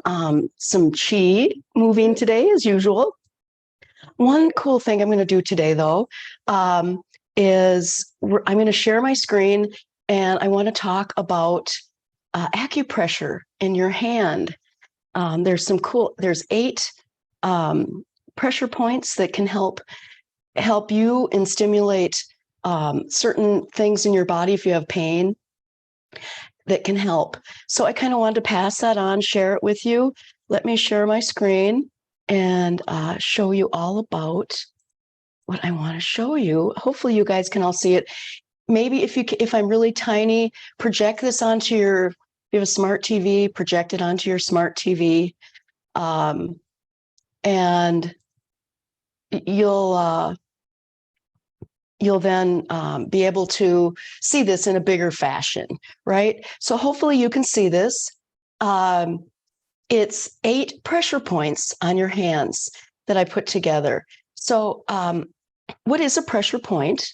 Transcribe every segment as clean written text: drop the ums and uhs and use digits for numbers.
some chi moving today as usual. One cool thing I'm going to do today, though, is I'm going to share my screen, and I want to talk about acupressure in your hand. There's 8 pressure points that can help you and stimulate certain things in your body if you have pain that can help. So I kind of wanted to pass that on, share it with you. Let me share my screen and show you all about what I want to show you. Hopefully you guys can all see it. Maybe if I'm really tiny, project this onto if you have a smart TV, project it onto your smart TV. And you'll then be able to see this in a bigger fashion, right? So hopefully you can see this. It's 8 pressure points on your hands that I put together. So what is a pressure point?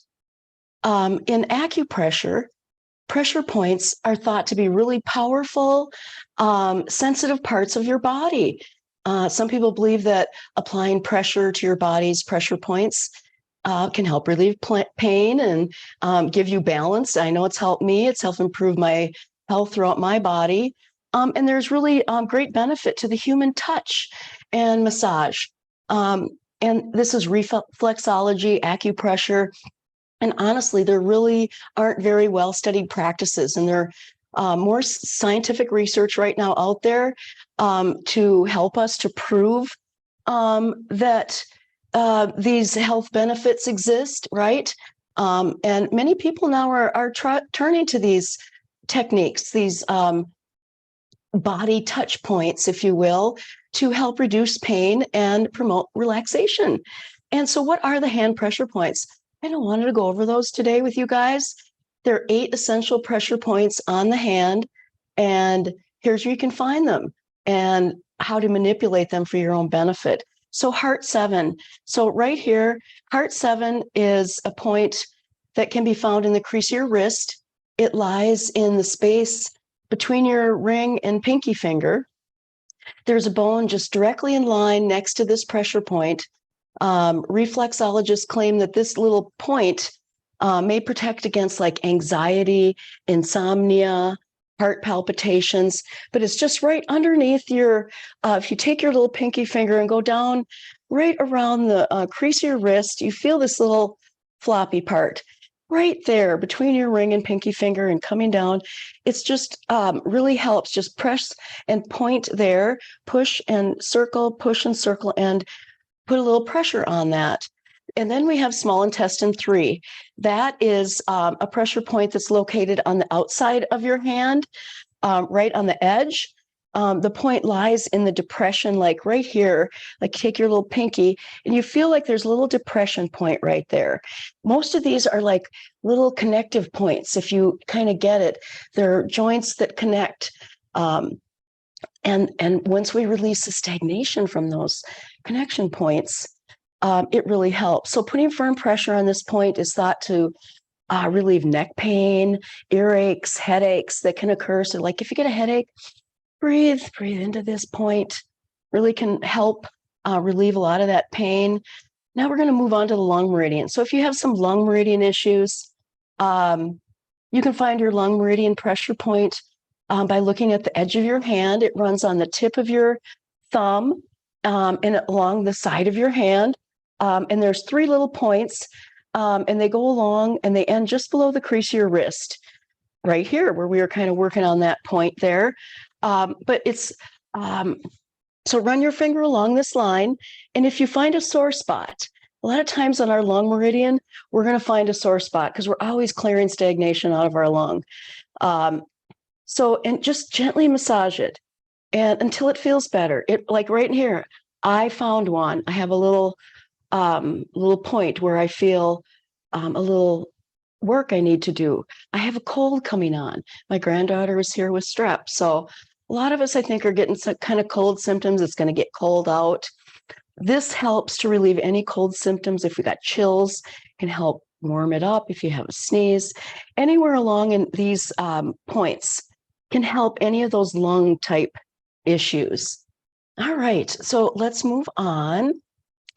In acupressure, pressure points are thought to be really powerful, sensitive parts of your body. Some people believe that applying pressure to your body's pressure points can help relieve pain and give you balance. I know it's helped me. It's helped improve my health throughout my body. And there's really great benefit to the human touch and massage. And this is reflexology, acupressure. And honestly, there really aren't very well-studied practices. And there are more scientific research right now out there to help us to prove that these health benefits exist, right? And many people now are turning to these techniques, these body touch points, if you will, to help reduce pain and promote relaxation. And so what are the hand pressure points? I wanted to go over those today with you guys. There are 8 essential pressure points on the hand, and here's where you can find them and how to manipulate them for your own benefit. So heart 7. So right here, heart 7 is a point that can be found in the crease of your wrist. It lies in the space between your ring and pinky finger. There's a bone just directly in line next to this pressure point. Reflexologists claim that this little point may protect against like anxiety, insomnia, heart palpitations, but it's just right underneath your, if you take your little pinky finger and go down right around the crease of your wrist, you feel this little floppy part right there between your ring and pinky finger and coming down. It's just really helps. Just press and point there, push and circle, and put a little pressure on that. And then we have small intestine 3. That is a pressure point that's located on the outside of your hand, right on the edge. The point lies in the depression, like right here, like take your little pinky and you feel like there's a little depression point right there. Most of these are like little connective points. If you kind of get it, they're joints that connect. And once we release the stagnation from those connection points, it really helps. So putting firm pressure on this point is thought to relieve neck pain, earaches, headaches that can occur. So like if you get a headache, breathe into this point. Really can help relieve a lot of that pain. Now we're going to move on to the lung meridian. So if you have some lung meridian issues, you can find your lung meridian pressure point by looking at the edge of your hand. It runs on the tip of your thumb and along the side of your hand. And there's 3 little points, and they go along and they end just below the crease of your wrist, right here, where we were kind of working on that point there. But it's, so run your finger along this line. And if you find a sore spot, a lot of times on our lung meridian, we're going to find a sore spot because we're always clearing stagnation out of our lung. And just gently massage it and until it feels better. It like right in here, I found one. I have a little point where I feel a little work I need to do. I have a cold coming on. My granddaughter is here with strep. So a lot of us, I think, are getting some kind of cold symptoms. It's going to get cold out. This helps to relieve any cold symptoms. If we got chills, can help warm it up. If you have a sneeze, anywhere along in these points can help any of those lung type issues. All right, so let's move on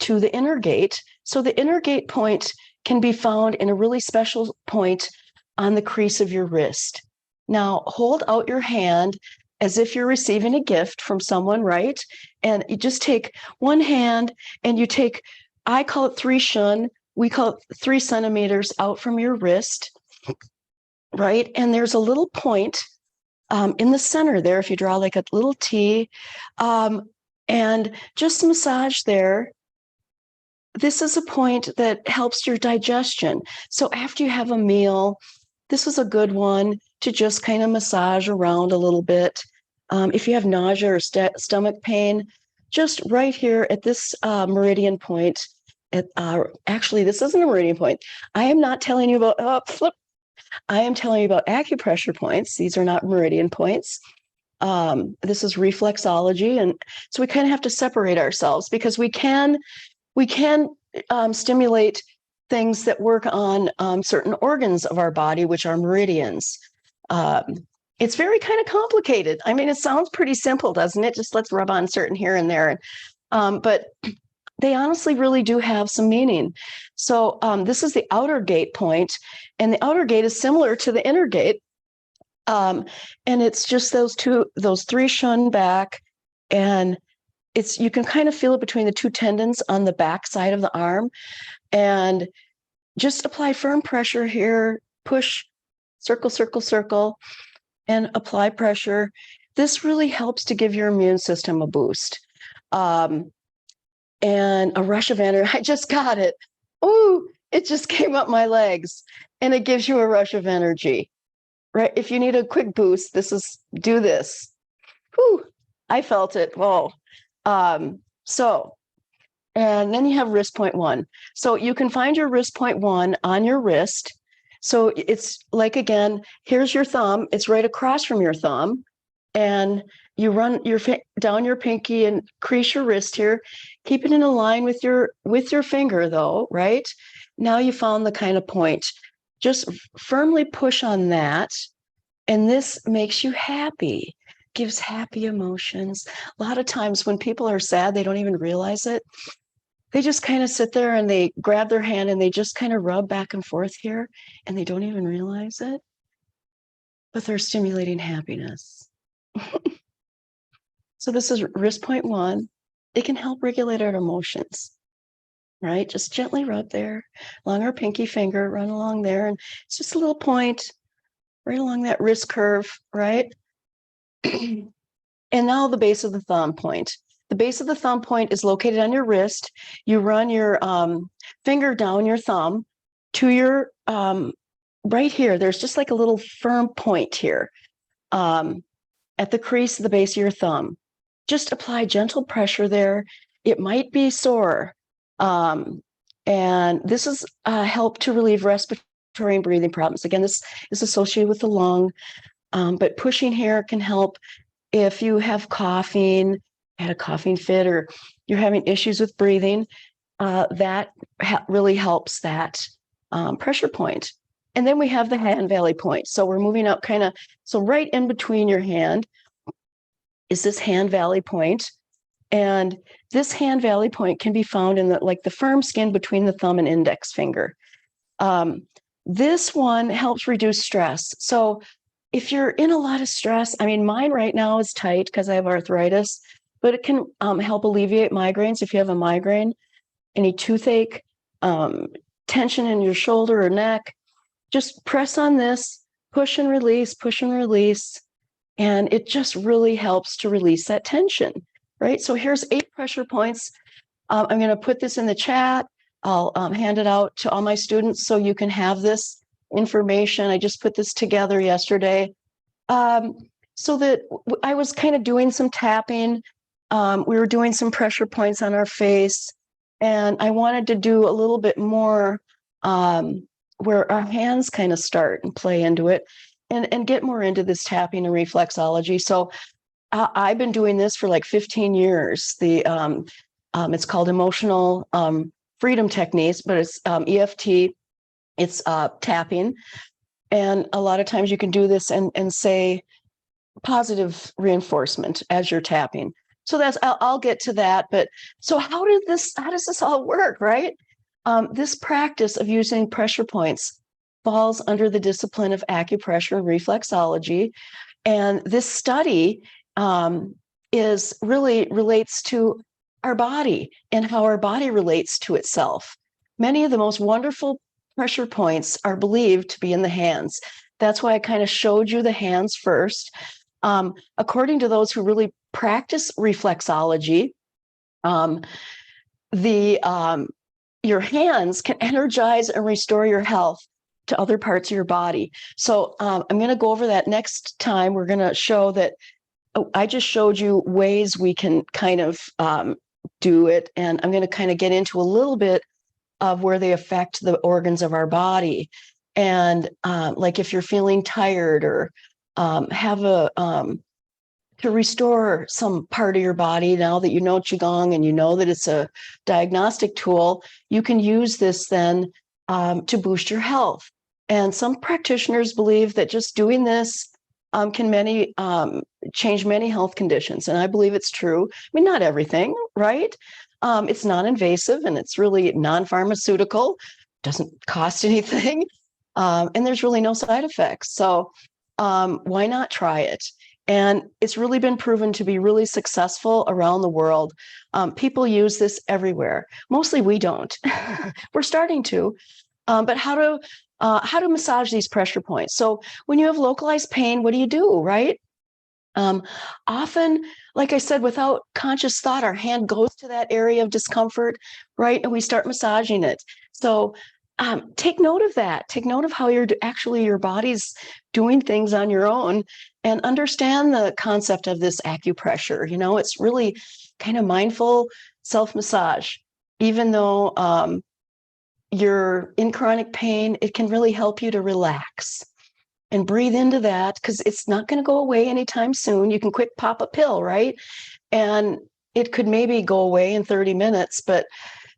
to the inner gate. So the inner gate point can be found in a really special point on the crease of your wrist. Now, hold out your hand as if you're receiving a gift from someone, right? And you just take one hand and you take, I call it 3 shun, we call it 3 centimeters out from your wrist, right? And there's a little point in the center there, if you draw like a little T, and just massage there. This is a point that helps your digestion. So after you have a meal, this is a good one to just kind of massage around a little bit. If you have nausea or stomach pain, just right here at this meridian point, actually, this isn't a meridian point. I am not telling you about, I am telling you about acupressure points. These are not meridian points. This is reflexology. And so we kind of have to separate ourselves because we can stimulate things that work on certain organs of our body, which are meridians. It's very kind of complicated. I mean, it sounds pretty simple, doesn't it? Just let's rub on certain here and there. But they honestly really do have some meaning. So this is the outer gate point, and the outer gate is similar to the inner gate. And it's just those 3 shun back, and you can kind of feel it between the 2 tendons on the back side of the arm, and just apply firm pressure here, push, circle, circle, circle, and apply pressure. This really helps to give your immune system a boost. And a rush of energy. I just got it. Ooh, it just came up my legs, and it gives you a rush of energy, right? If you need a quick boost, do this. Whew, I felt it. Whoa. And then you have wrist point 1. So you can find your wrist point 1 on your wrist. So it's like, again, here's your thumb. It's right across from your thumb. And you run down your pinky and crease your wrist here. Keep it in a line with your finger, though, right? Now you found the kind of point. Just firmly push on that. And this makes you happy, gives happy emotions. A lot of times when people are sad, they don't even realize it. They just kind of sit there and they grab their hand and they just kind of rub back and forth here, and they don't even realize it. But they're stimulating happiness. So this is wrist point 1. It can help regulate our emotions, right? Just gently rub there, along our pinky finger, run along there. And it's just a little point right along that wrist curve, right? And now the base of the thumb point. The base of the thumb point is located on your wrist. You run your finger down your thumb to your, right here. There's just like a little firm point here at the crease of the base of your thumb. Just apply gentle pressure there. It might be sore. And this is help to relieve respiratory and breathing problems. Again, this is associated with the lung, but pushing here can help if you have coughing, had a coughing fit, or you're having issues with breathing. That really helps that pressure point. And then we have the hand valley point. So we're moving up so right in between your hand is this hand valley point. And this hand valley point can be found in the firm skin between the thumb and index finger. This one helps reduce stress. So if you're in a lot of stress, I mean, mine right now is tight because I have arthritis, but it can help alleviate migraines. If you have a migraine, any toothache, tension in your shoulder or neck, just press on this, push and release, and it just really helps to release that tension, right? So here's 8 pressure points. I'm going to put this in the chat. I'll hand it out to all my students so you can have this information. I just put this together yesterday. So that I was kind of doing some tapping. We were doing some pressure points on our face, and I wanted to do a little bit more where our hands kind of start and play into it, and get more into this tapping and reflexology. So I've been doing this for like 15 years. It's called emotional freedom techniques, but it's EFT. It's tapping, and a lot of times you can do this and say, positive reinforcement as you're tapping. So I'll get to that. But so how does this all work, right? This practice of using pressure points falls under the discipline of acupressure and reflexology. And this study is really relates to our body and how our body relates to itself. Many of the most wonderful pressure points are believed to be in the hands. That's why I kind of showed you the hands first. According to those who really practice reflexology, your hands can energize and restore your health to other parts of your body. So I'm going to go over that next time. We're going to show that I just showed you ways we can kind of do it. And I'm going to kind of get into a little bit of where they affect the organs of our body. And like if you're feeling tired or have to restore some part of your body, now that you know Qigong and you know that it's a diagnostic tool, you can use this then to boost your health. And some practitioners believe that just doing this can change many health conditions. And I believe it's true. I mean, not everything, right? It's non-invasive and it's really non-pharmaceutical, doesn't cost anything. And there's really no side effects. So why not try it? And it's really been proven to be really successful around the world. People use this everywhere. Mostly we don't. We're starting to. But how to massage these pressure points? So when you have localized pain, what do, right? Often, like I said, without conscious thought, our hand goes to that area of discomfort, right? And we start massaging it. So take note of that. Take note of how your body's doing things on your own, and understand the concept of this acupressure. You know, it's really kind of mindful self-massage. Even though you're in chronic pain, it can really help you to relax and breathe into that, because it's not going to go away anytime soon. You can quick pop a pill, right? And it could maybe go away in 30 minutes, but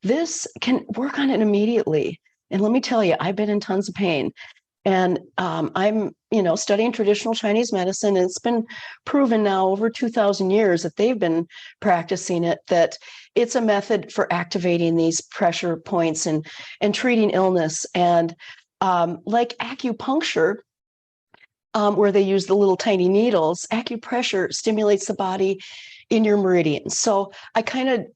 this can work on it immediately. And let me tell you, I've been in tons of pain. And I'm, studying traditional Chinese medicine, and it's been proven now over 2,000 years that they've been practicing it, that it's a method for activating these pressure points and treating illness. And like acupuncture, where they use the little tiny needles, acupressure stimulates the body in your meridians. So I kind of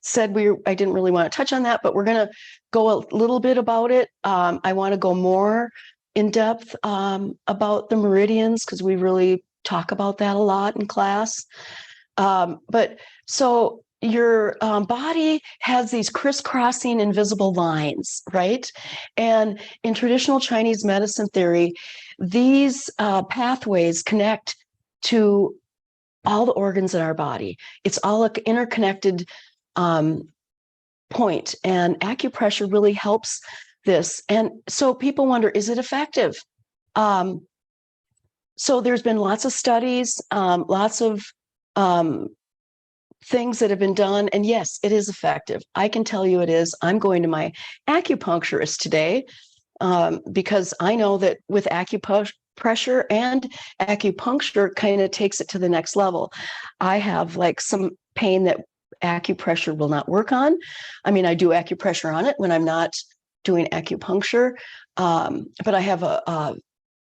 said I didn't really want to touch on that, but we're going to go a little bit about it. I want to go more in depth about the meridians, because we really talk about that a lot in class. But so your body has these crisscrossing invisible lines, right? And in traditional Chinese medicine theory, these pathways connect to all the organs in our body. It's all an interconnected point, and acupressure really helps this. And so people wonder, is it effective? So there's been lots of studies, lots of things that have been done. And yes, it is effective. I can tell you it is. I'm going to my acupuncturist today because I know that with acupressure and acupuncture kind of takes it to the next level. I have like some pain that acupressure will not work on. I mean, I do acupressure on it when I'm not doing acupuncture, but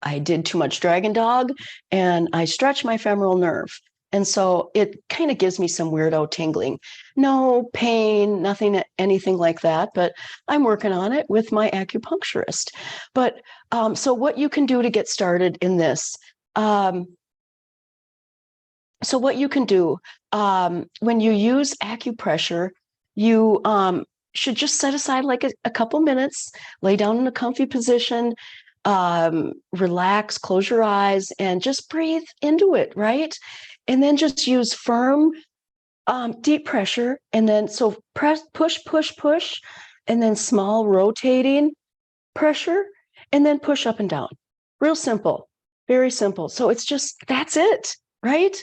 I did too much dragon dog and I stretched my femoral nerve. And so it kind of gives me some weirdo tingling. No pain, nothing, anything like that, but I'm working on it with my acupuncturist. But so what you can do to get started in this. So what you can do when you use acupressure, you should just set aside like a couple minutes, lay down in a comfy position, relax, close your eyes, and just breathe into it, right? And then just use firm, deep pressure. And then so press, push, push, push, and then small rotating pressure, and then push up and down. Real simple, very simple. So it's just, that's it, right?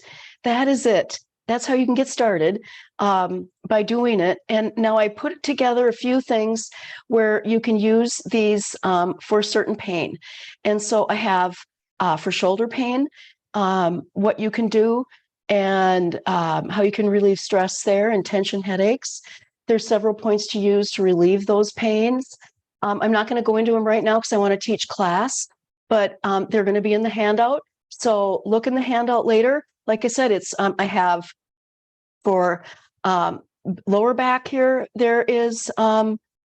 That is it. That's how you can get started by doing it. And now I put together a few things where you can use these for certain pain. And so I have for shoulder pain, what you can do and how you can relieve stress there and tension headaches. There's several points to use to relieve those pains. I'm not going to go into them right now because I want to teach class, but they're going to be in the handout. So look in the handout later. Like I said, it's I have for lower back here, there is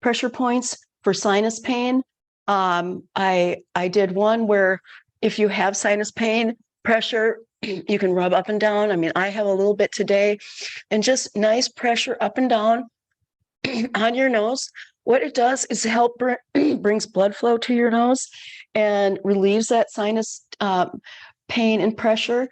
pressure points for sinus pain. I did one where if you have sinus pain, pressure, you can rub up and down. I mean, I have a little bit today, and just nice pressure up and down on your nose. What it does is help brings blood flow to your nose and relieves that sinus pain and pressure.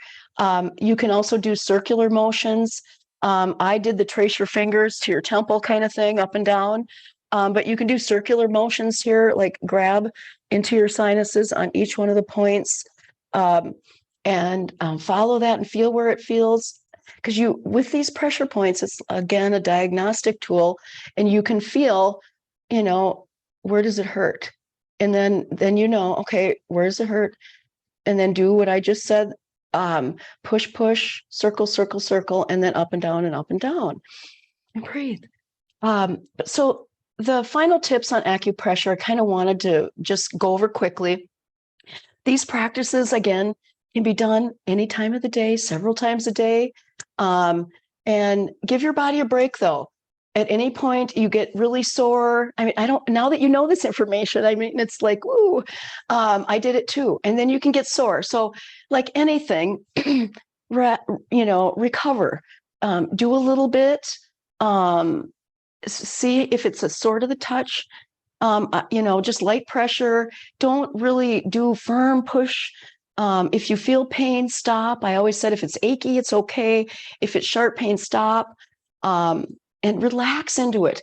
You can also do circular motions. I did the trace your fingers to your temple kind of thing, up and down. But you can do circular motions here, like grab into your sinuses on each one of the points, and follow that and feel where it feels. Because you, with these pressure points, it's again a diagnostic tool, and you can feel, where does it hurt, and then okay, where does it hurt, and then do what I just said. Push, push, circle, circle, circle, and then up and down and up and down, and breathe. So the final tips on acupressure, I kind of wanted to just go over quickly. These practices, again, can be done any time of the day, several times a day. And give your body a break, though. At any point you get really sore. I mean, now that you know this information, I mean, it's like, ooh, I did it too. And then you can get sore. So like anything, recover, do a little bit, see if it's a sore to the touch, just light pressure. Don't really do firm push. If you feel pain, stop. I always said if it's achy, it's okay. If it's sharp pain, stop. And relax into it.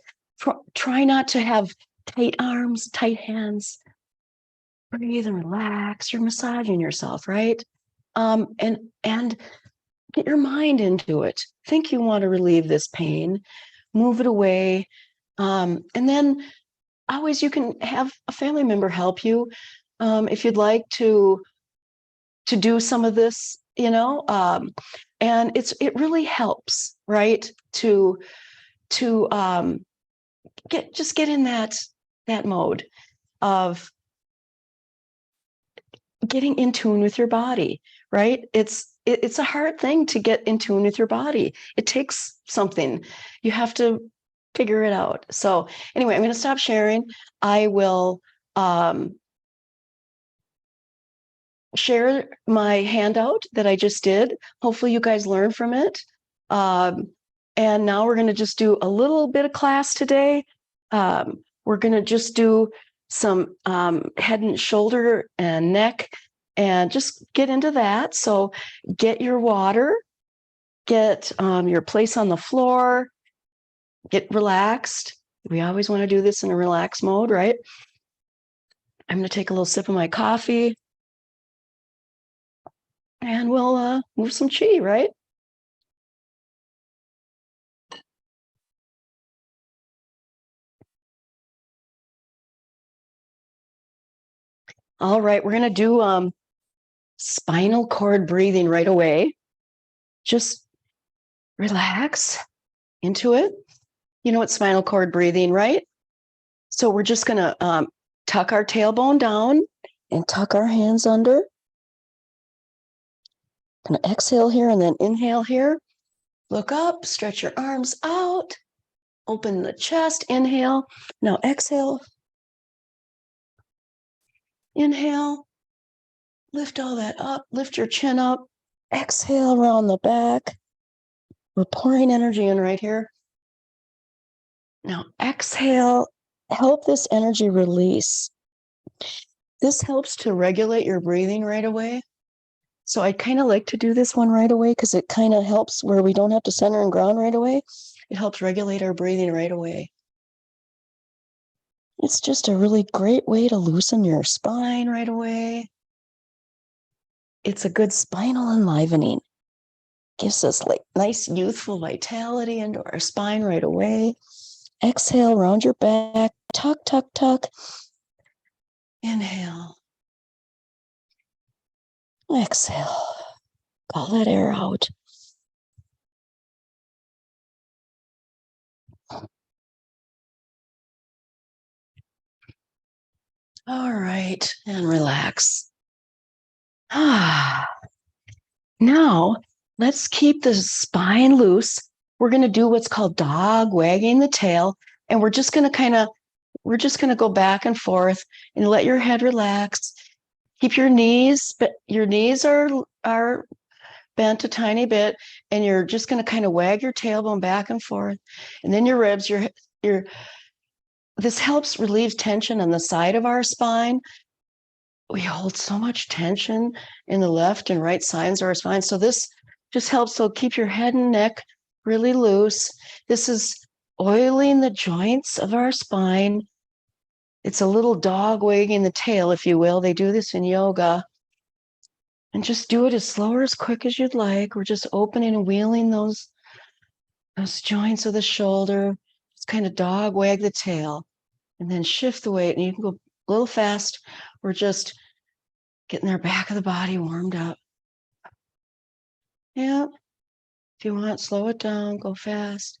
Try not to have tight arms, tight hands. Breathe and relax. You're massaging yourself, right? And get your mind into it. Think you want to relieve this pain, move it away. And then always you can have a family member help you if you'd like to do some of this, and it really helps, right? To get in that mode of getting in tune with your body, right? It's a hard thing to get in tune with your body. It takes something. You have to figure it out. So anyway, I'm going to stop sharing. I will share my handout that I just did. Hopefully you guys learned from it. And now we're going to just do a little bit of class today. We're going to just do some head and shoulder and neck and just get into that. So get your water, get your place on the floor, get relaxed. We always want to do this in a relaxed mode, right? I'm going to take a little sip of my coffee and we'll move some chi, right? All right, we're going to do spinal cord breathing right away. Just relax into it. You know what spinal cord breathing, right? So we're just going to tuck our tailbone down and tuck our hands under. Going to exhale here and then inhale here. Look up, stretch your arms out, open the chest, inhale. Now exhale. Inhale. Lift all that up, lift your chin up. Exhale around the back. We're pouring energy in right here. Now exhale, help this energy release. This helps to regulate your breathing right away. So I kind of like to do this one right away because it kind of helps where we don't have to center and ground right away. It helps regulate our breathing right away. It's just a really great way to loosen your spine right away. It's a good spinal enlivening. Gives us like nice youthful vitality into our spine right away. Exhale, round your back, tuck, tuck, tuck. Inhale. Exhale. all that air out. All right, and relax. Now, let's keep the spine loose. We're going to do what's called dog wagging the tail, and we're just going to go back and forth and let your head relax. Keep your knees, but your knees are bent a tiny bit, and you're just going to kind of wag your tailbone back and forth, and then your ribs, your this helps relieve tension on the side of our spine. We hold so much tension in the left and right sides of our spine. So this just helps. So keep your head and neck really loose. This is oiling the joints of our spine. It's a little dog wagging the tail, if you will. They do this in yoga. And just do it as slow or as quick as you'd like. We're just opening and wheeling those joints of the shoulder. Just kind of dog wag the tail. And then shift the weight. And you can go a little fast or just getting their back of the body warmed up. Yeah. If you want, slow it down, go fast.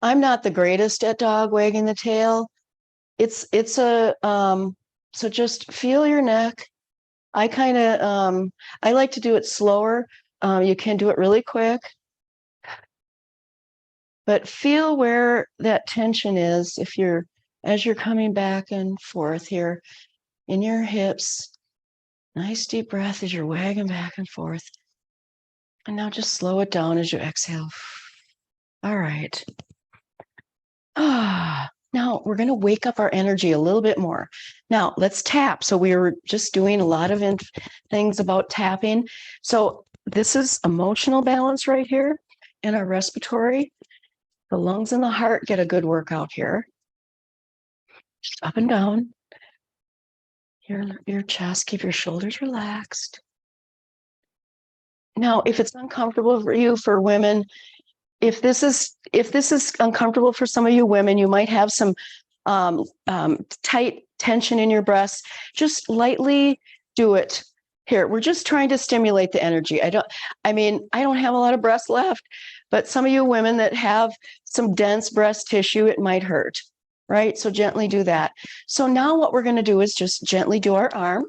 I'm not the greatest at dog wagging the tail. It's a so just feel your neck. I kind of I like to do it slower. You can do it really quick, but feel where that tension is as you're coming back and forth here in your hips. Nice deep breath as you're wagging back and forth. And now just slow it down as you exhale. All right. Now we're going to wake up our energy a little bit more. Now let's tap. So we were just doing a lot of things about tapping. So this is emotional balance right here and our respiratory. The lungs and the heart get a good workout here. Just up and down. Your chest, keep your shoulders relaxed. Now, if it's uncomfortable for you, for women, if this is uncomfortable for some of you women, you might have some tight tension in your breasts. Just lightly do it. Here, we're just trying to stimulate the energy. I don't have a lot of breast left, but some of you women that have some dense breast tissue, it might hurt, right? So gently do that. So now what we're going to do is just gently do our arm.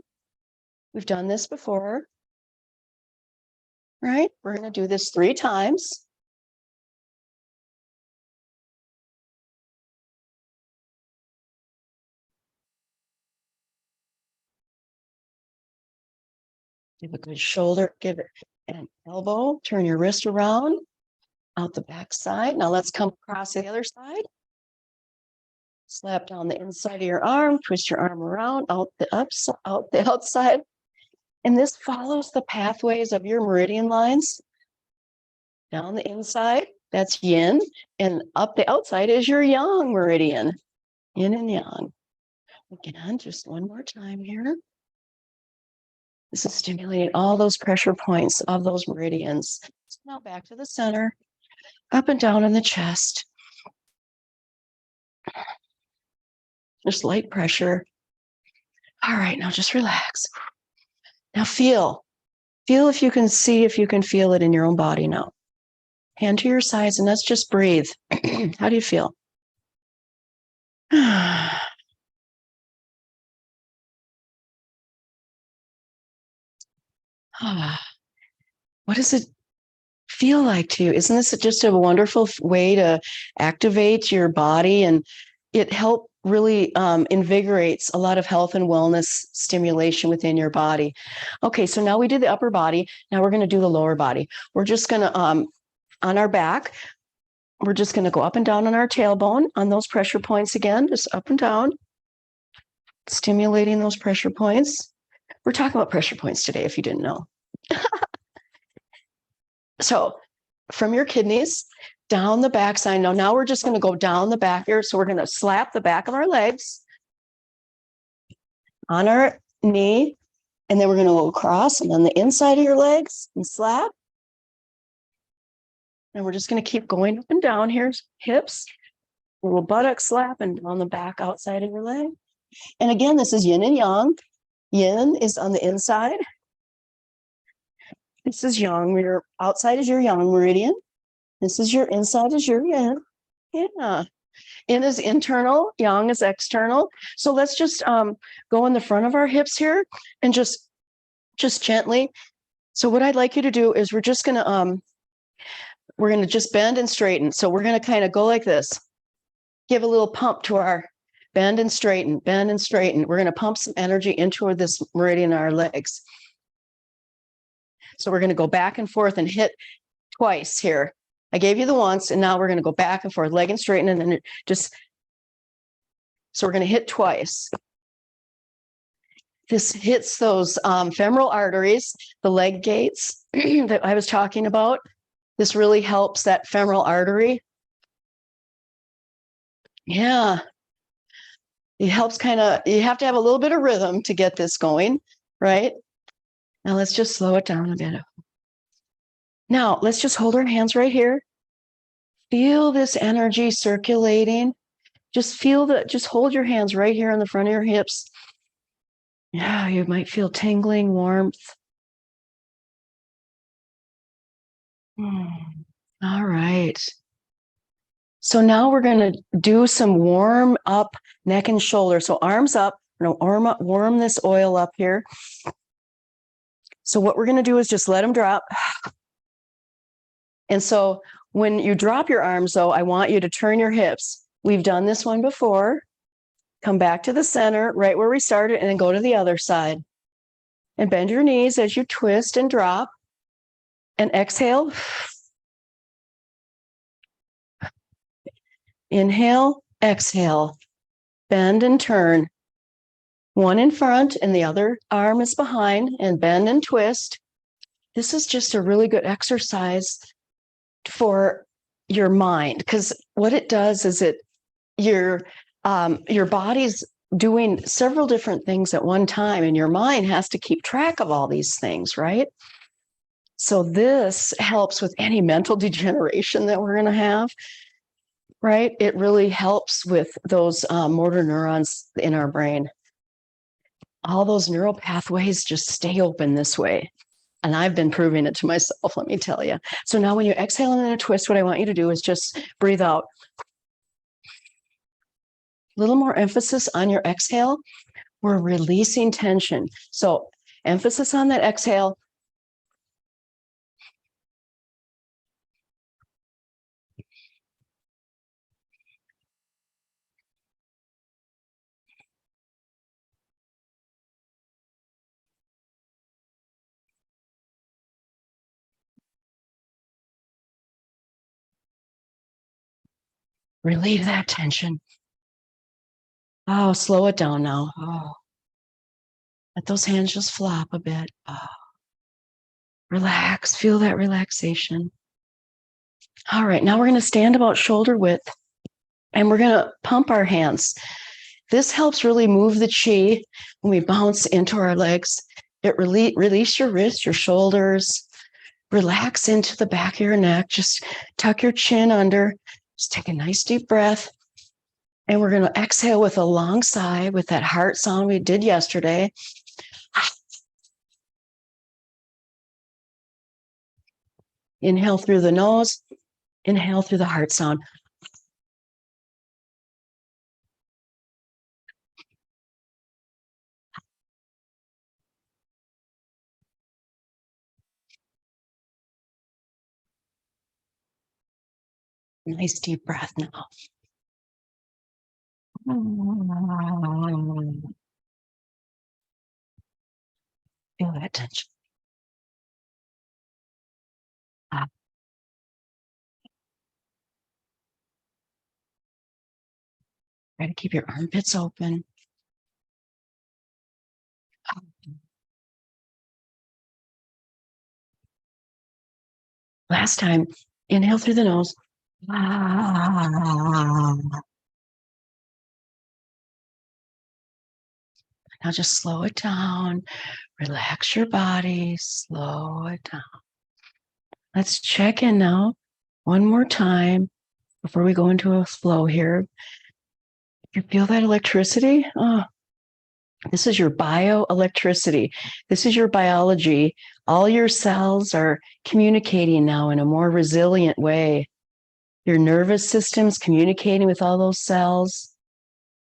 We've done this before, right? We're going to do this 3 times. Give a good shoulder, give it an elbow, turn your wrist around, out the back side. Now let's come across the other side. Slap down the inside of your arm, twist your arm around, out the outside. And this follows the pathways of your meridian lines. Down the inside, that's yin, and up the outside is your yang meridian. Yin and yang. Again, just one more time here. This is stimulating all those pressure points of those meridians. So now back to the center, up and down in the chest. Just light pressure. All right, now just relax. Now feel if you can feel it in your own body now. Hand to your sides and let's just breathe. How do you feel? What does it feel like to you? Isn't this just a wonderful way to activate your body? And it really invigorates a lot of health and wellness stimulation within your body. Okay, so now we did the upper body. Now we're going to do the lower body. We're just going to, on our back, we're just going to go up and down on our tailbone on those pressure points again, just up and down, stimulating those pressure points. We're talking about pressure points today, if you didn't know. So from your kidneys down the backside. Now we're just going to go down the back here. So we're going to slap the back of our legs on our knee, and then we're going to go across and on the inside of your legs and slap. And we're just going to keep going up and down here, hips, a little buttock slap, and on the back outside of your leg. And again, this is yin and yang. Yin is on the inside. This is yang. Your outside is your yang meridian. This is your inside is your yin. Yeah. Yin is internal, yang is external. So let's just go in the front of our hips here and just gently. So what I'd like you to do is we're gonna just bend and straighten. So we're gonna kind of go like this. Give a little pump to our bend and straighten, bend and straighten. We're gonna pump some energy into this meridian in our legs. So we're gonna go back and forth and hit twice here. I gave you the once, and now we're gonna go back and forth, leg and straighten, and then so we're gonna hit twice. This hits those femoral arteries, the leg gates that I was talking about. This really helps that femoral artery. Yeah. It helps you have to have a little bit of rhythm to get this going, right? Now let's just slow it down a bit. Now let's just hold our hands right here. Feel this energy circulating. Just hold your hands right here on the front of your hips. Yeah, you might feel tingling, warmth. All right. So now we're going to do some warm up neck and shoulder. So arms up, warm this oil up here. So what we're going to do is just let them drop. And so when you drop your arms, though, I want you to turn your hips. We've done this one before. Come back to the center, right where we started, and then go to the other side. And bend your knees as you twist and drop. And exhale. Inhale, exhale. Bend and turn. One in front and the other arm is behind, and bend and twist. This is just a really good exercise for your mind, because what it does is your body's doing several different things at one time, and your mind has to keep track of all these things, right? So this helps with any mental degeneration that we're going to have, right? It really helps with those motor neurons in our brain. All those neural pathways just stay open this way. And I've been proving it to myself, let me tell you. So now when you exhale and then a twist, what I want you to do is just breathe out. A little more emphasis on your exhale. We're releasing tension. So emphasis on that exhale. Relieve that tension. Oh, slow it down now. Oh. Let those hands just flop a bit. Oh. Relax. Feel that relaxation. All right, now we're going to stand about shoulder width, and we're going to pump our hands. This helps really move the chi when we bounce into our legs. It release your wrists, your shoulders. Relax into the back of your neck. Just tuck your chin under. Just take a nice deep breath. And we're going to exhale with a long sigh with that heart sound we did yesterday. Inhale through the nose. Inhale through the heart sound. Nice deep breath now. Feel that tension. Try to keep your armpits open. Last time, inhale through the nose. Now just slow it down. Relax your body. Slow it down. Let's check in now one more time before we go into a flow here. You feel that electricity? Oh, this is your bioelectricity. This is your biology All your cells are communicating now in a more resilient way. Your nervous system's communicating with all those cells,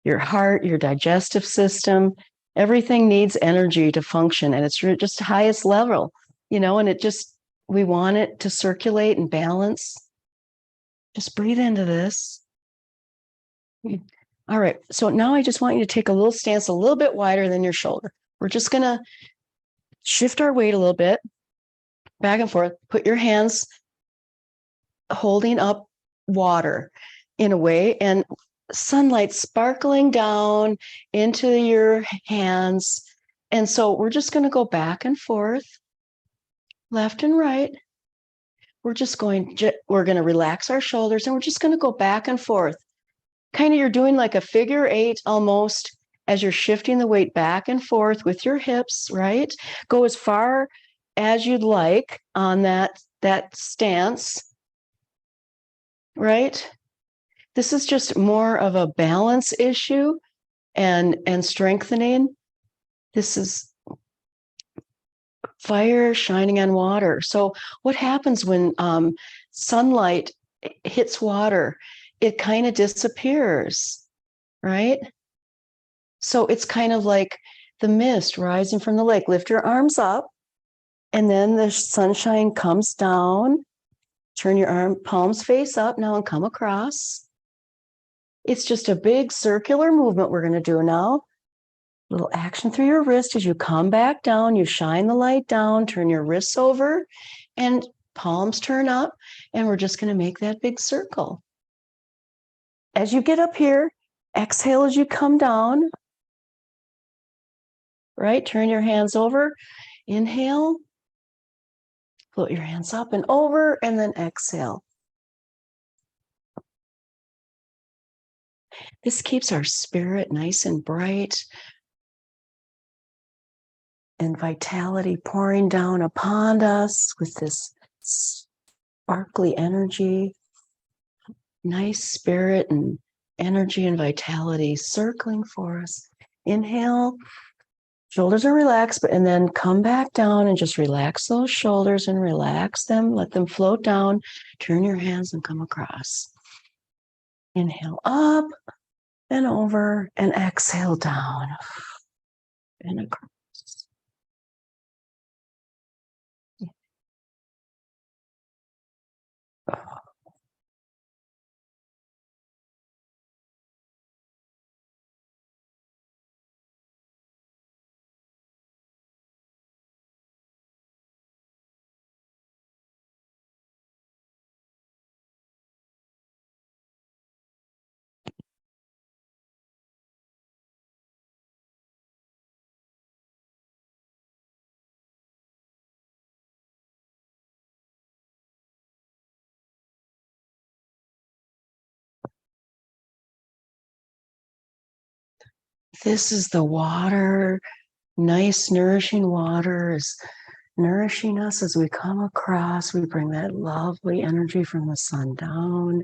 your heart, your digestive system. Everything needs energy to function, and it's just highest level, and we want it to circulate and balance. Just breathe into this. All right. So now I just want you to take a little stance a little bit wider than your shoulder. We're just going to shift our weight a little bit back and forth. Put your hands holding up water in a way, and sunlight sparkling down into your hands. And so we're just going to go back and forth, left and right. We're going to relax our shoulders, and we're just going to go back and forth. Kind of, you're doing like a figure eight almost as you're shifting the weight back and forth with your hips, right? Go as far as you'd like on that stance, right? This is just more of a balance issue and strengthening. This is fire shining on water. So what happens when sunlight hits water? It kind of disappears, right? So it's kind of like the mist rising from the lake. Lift your arms up, and then the sunshine comes down. Turn your palms face up now and come across. It's just a big circular movement we're going to do now. Little action through your wrist as you come back down. You shine the light down, turn your wrists over, and palms turn up, and we're just going to make that big circle. As you get up here, exhale as you come down. Right? Turn your hands over. Inhale. Float your hands up and over, and then exhale. This keeps our spirit nice and bright, and vitality pouring down upon us with this sparkly energy. Nice spirit and energy and vitality circling for us. Inhale. Shoulders are relaxed, and then come back down and just relax those shoulders and relax them. Let them float down. Turn your hands and come across. Inhale up and over, and exhale down and across. This is the water. Nice, nourishing water is nourishing us as we come across. We bring that lovely energy from the sun down.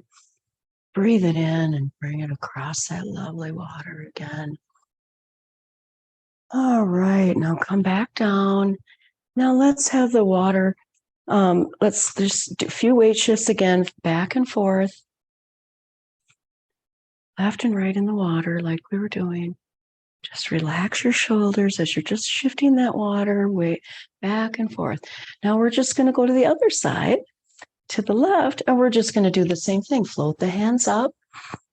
Breathe it in and bring it across that lovely water again. All right, now come back down. Now let's have the water. Let's just do a few weight shifts again, back and forth, left and right in the water like we were doing. Just relax your shoulders as you're just shifting that water way back and forth. Now we're just going to go to the other side, to the left, and we're just going to do the same thing. Float the hands up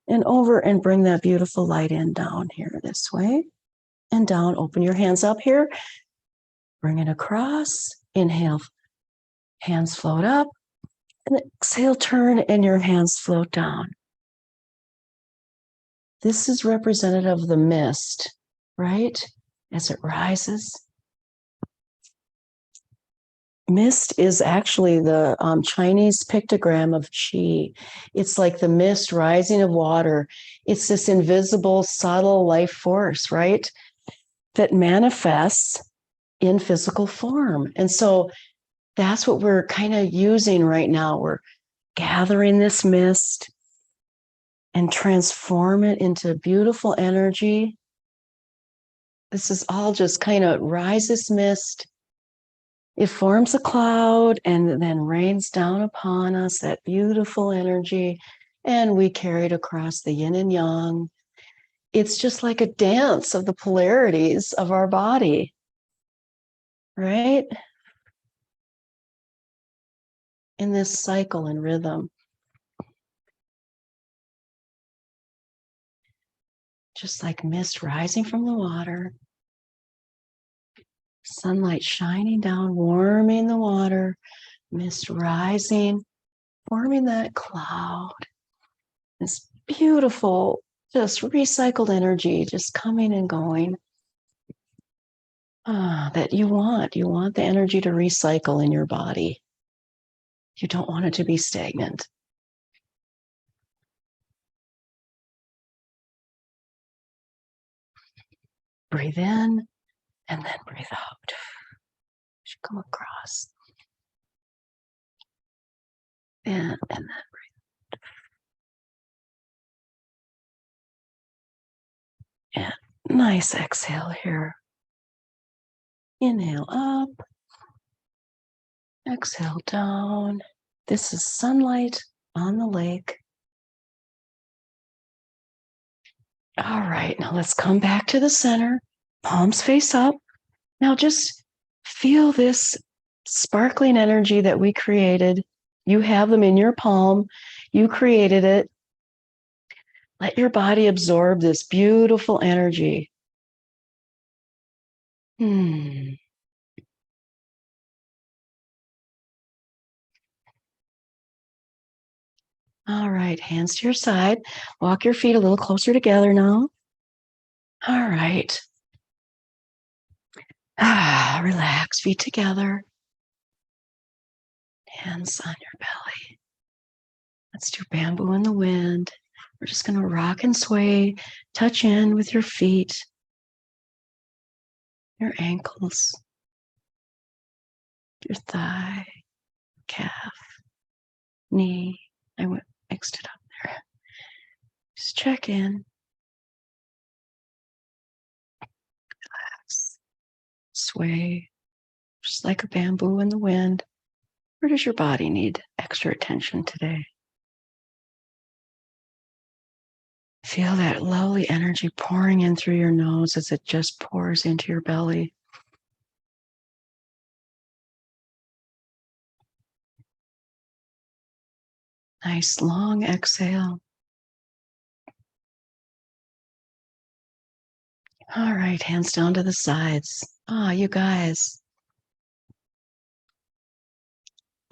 and over and bring that beautiful light in down here this way and down. Open your hands up here. Bring it across. Inhale. Hands float up. And exhale, turn, and your hands float down. This is representative of the mist, right? As it rises. Mist is actually the Chinese pictogram of qi. It's like the mist rising of water. It's this invisible, subtle life force, right? That manifests in physical form. And so that's what we're kind of using right now. We're gathering this mist and transform it into beautiful energy. This is all just kind of rise this mist It forms a cloud and then rains down upon us that beautiful energy, and we carry it across the yin and yang. It's just like a dance of the polarities of our body, right? In this cycle and rhythm. Just like mist rising from the water, sunlight shining down, warming the water, mist rising, forming that cloud. This beautiful, just recycled energy just coming and going. That you want. You want the energy to recycle in your body. You don't want it to be stagnant. Breathe in and then breathe out. Should come across. And then breathe. And nice exhale here. Inhale up. Exhale down. This is sunlight on the lake. All right, now let's come back to the center. Palms face up. Now just feel this sparkling energy that we created. You have them in your palm. You created it. Let your body absorb this beautiful energy. All right, hands to your side. Walk your feet a little closer together now. All right. Relax, feet together. Hands on your belly. Let's do bamboo in the wind. We're just going to rock and sway, touch in with your feet, your ankles, your thigh, calf, knee. Mixed it up there. Just check in. Relax. Sway, just like a bamboo in the wind. Where does your body need extra attention today? Feel that lovely energy pouring in through your nose as it just pours into your belly. Nice long exhale. All right, hands down to the sides. You guys.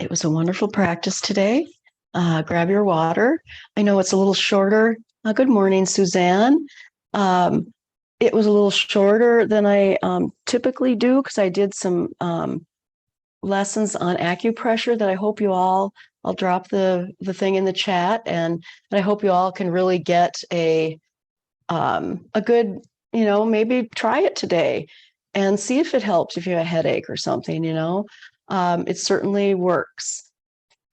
It was a wonderful practice today. Grab your water. I know it's a little shorter. Good morning, Suzanne. It was a little shorter than I typically do because I did some lessons on acupressure that I hope you all, I'll drop the thing in the chat, and I hope you all can really get a good, maybe try it today and see if it helps if you have a headache or something, it certainly works.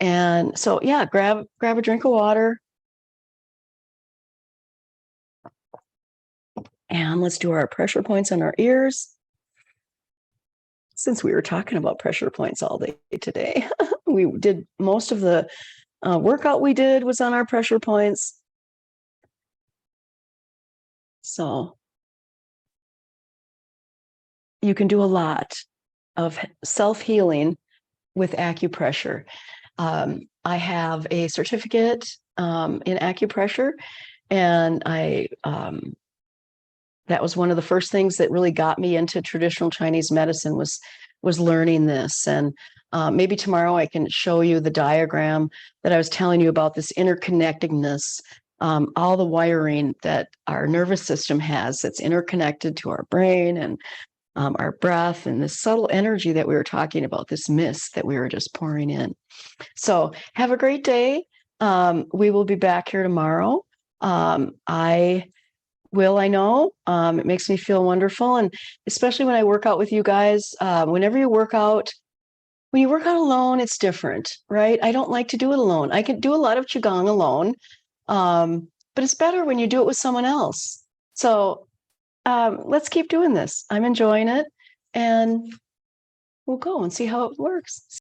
And so, yeah, grab a drink of water. And let's do our pressure points on our ears. Since we were talking about pressure points all day today, we did most of the workout we did was on our pressure points. So you can do a lot of self-healing with acupressure. I have a certificate in acupressure, and that was one of the first things that really got me into traditional Chinese medicine was learning this. And maybe tomorrow I can show you the diagram that I was telling you about, this interconnectedness, all the wiring that our nervous system has that's interconnected to our brain and our breath, and this subtle energy that we were talking about, this mist that we were just pouring in. So have a great day. We will be back here tomorrow. I know. It makes me feel wonderful. And especially when I work out with you guys, whenever you work out, when you work out alone, it's different, right? I don't like to do it alone. I can do a lot of Qigong alone, but it's better when you do it with someone else. So let's keep doing this. I'm enjoying it. And We'll go and see how it works.